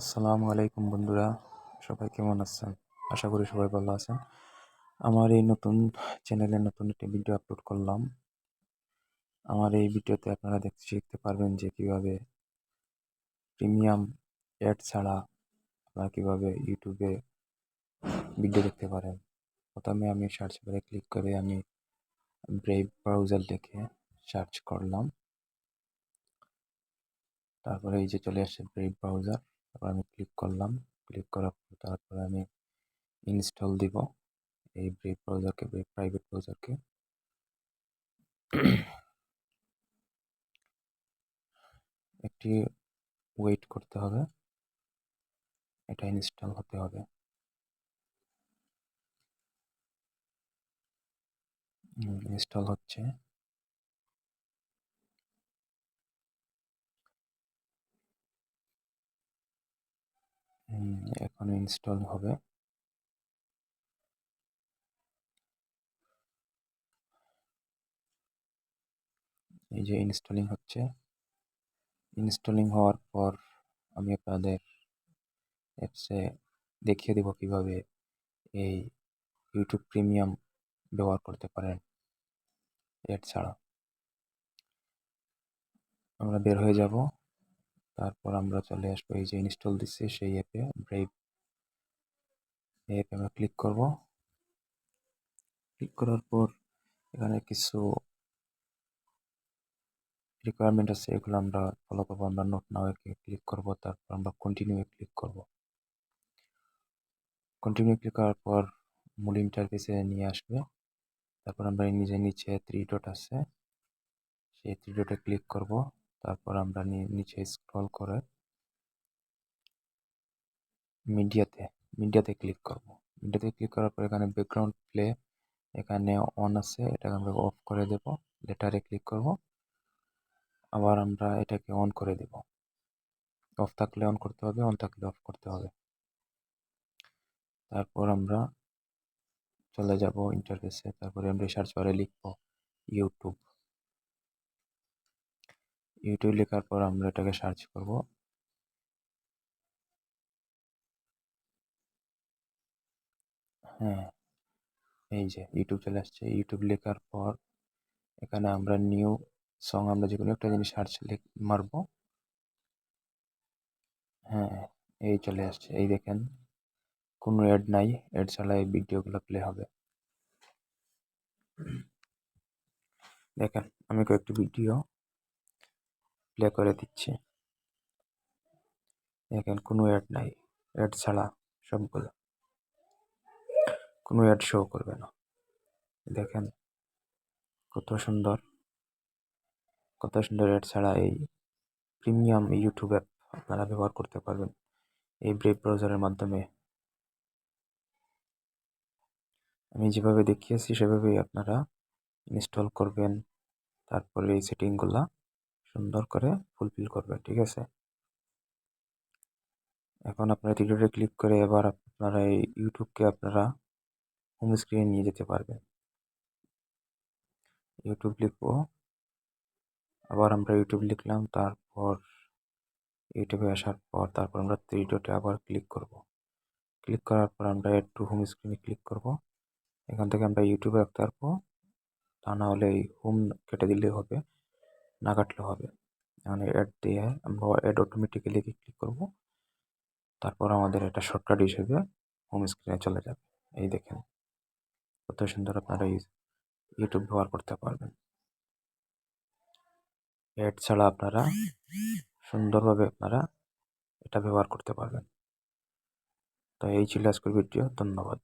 আসসালামু আলাইকুম বন্ধুরা, সবাই কেমন আছেন? আশা করি সবাই ভালো আছেন। আমার এই নতুন চ্যানেলে নতুন একটি ভিডিও আপলোড করলাম। আমার এই ভিডিওতে আপনারা শিখতে পারবেন যে কিভাবে প্রিমিয়াম অ্যাড ছাড়া আপনারা কিভাবে ইউটিউবে ভিডিও দেখতে পারেন। প্রথমে আমি সার্চ বারে ক্লিক করে আমি ব্রেভ ব্রাউজার লিখে সার্চ করলাম। তারপরে এই যে চলে আসছে ব্রেভ ব্রাউজার। তারপর আমি ক্লিক করলাম। ক্লিক করার পর তারপরে আমি ইনস্টল দিব এই ব্রেভ ব্রাউজারকে, ব্রেভ প্রাইভেট ব্রাউজারকে। একটি ওয়েট করতে হবে, এটা ইনস্টল হতে হবে। ইনস্টল হচ্ছে। এখন ইনস্টল হবে। এই যে ইনস্টলিং হচ্ছে। ইনস্টলিং হওয়ার পর আমি আপনাদের অ্যাপসে দেখিয়ে দেব কিভাবে এই ইউটিউব প্রিমিয়াম ব্যবহার করতে পারেন অ্যাড ছাড়া। আমরা বের হয়ে যাব, তারপর আমরা চলে আসবো এই যে ইনস্টল দিচ্ছে সেই অ্যাপে, ব্রেভ অ্যাপে আমরা ক্লিক করব। ক্লিক করার পর এখানে কিছু রিকোয়ারমেন্ট আছে, এগুলো আমরা ফলো করবো। আমরা নোট নাও ক্লিক করব, তারপর আমরা কন্টিনিউ ক্লিক করব। কন্টিনিউ ক্লিক করার পর মূল ইন্টারফেসে নিয়ে আসবে। তারপর আমরা নিচে 3 ডট আছে, সেই 3 ডটে ক্লিক করব। তারপর আমরা নিচে স্ক্রল করে মিডিয়াতে ক্লিক করব। মিডিয়াতে ক্লিক করার পর এখানে ব্যাকগ্রাউন্ড প্লে এখানে অন আছে, এটাকে আমরা অফ করে দেব। লেটারে ক্লিক করব, আবার আমরা এটাকে অন করে দেব। অফ থাকলে অন করতে হবে, অন থাকলে অফ করতে হবে। তারপর আমরা চলে যাব ইন্টারফেসে। তারপরে আমরা সার্চ বারে লিখব ইউটিউব। ইউটিউব লেখার পর আমরা এটাকে সার্চ করব। হ্যাঁ, এই যে ইউটিউব চলে আসছে। ইউটিউব লেখার পর এখানে আমরা নিউ সং, আমরা যে কোনো একটা জিনিস সার্চ মারবো। হ্যাঁ, এই চলে আসছে। এই দেখেন, কোনো অ্যাড নাই, অ্যাড ছাড়া এই ভিডিওগুলো প্লে হবে। দেখেন, আমি কয়েকটি ভিডিও প্লে করে দিচ্ছি। দেখেন, কোনো অ্যাড নাই, অ্যাড ছাড়া সবগুলো, কোনো অ্যাড শো করবে না। দেখেন কত সুন্দর, কত সুন্দর অ্যাড ছাড়া এই প্রিমিয়াম ইউটিউব অ্যাপ আপনারা ব্যবহার করতে পারবেন এই ব্রেভ ব্রাউজারের মাধ্যমে। আমি যেভাবে দেখিয়েছি সেভাবেই আপনারা ইনস্টল করবেন। তারপরে এই সেটিংগুলা সুন্দর করে ফুলফিল করবেন, ঠিক আছে? এখন আপনারা ভিডিওতে ক্লিক করে এবার আপনারা এই ইউটিউবকে আপনারা হোম স্ক্রিনে নিয়ে যেতে পারবেন। ইউটিউব লিখবো, আবার আমরা ইউটিউব লিখলাম। তারপর ইউটিউবে আসার পর তারপর আমরা 3 ডটে আবার ক্লিক করব। ক্লিক করার পর আমরা অ্যাড টু হোম স্ক্রিনে ক্লিক করব। এখান থেকে আমরা ইউটিউবে রাখতে পারবো, তা না হলে এই হোম কেটে দিলেই হবে, না কাটলেও হবে। মানে অ্যাড দিয়ে আমরা অ্যাড অটোমেটিক্যালি ক্লিক করব। তারপর আমাদের এটা শর্টকাট হিসেবে হোম স্ক্রিনে চলে যাবে। এই দেখেন কত সুন্দর আপনারা ইউটিউব ব্যবহার করতে পারবেন। অ্যাড ছাড়া আপনারা সুন্দরভাবে আপনারা এটা ব্যবহার করতে পারবেন। তো এই ছিল আজকের ভিডিও। ধন্যবাদ।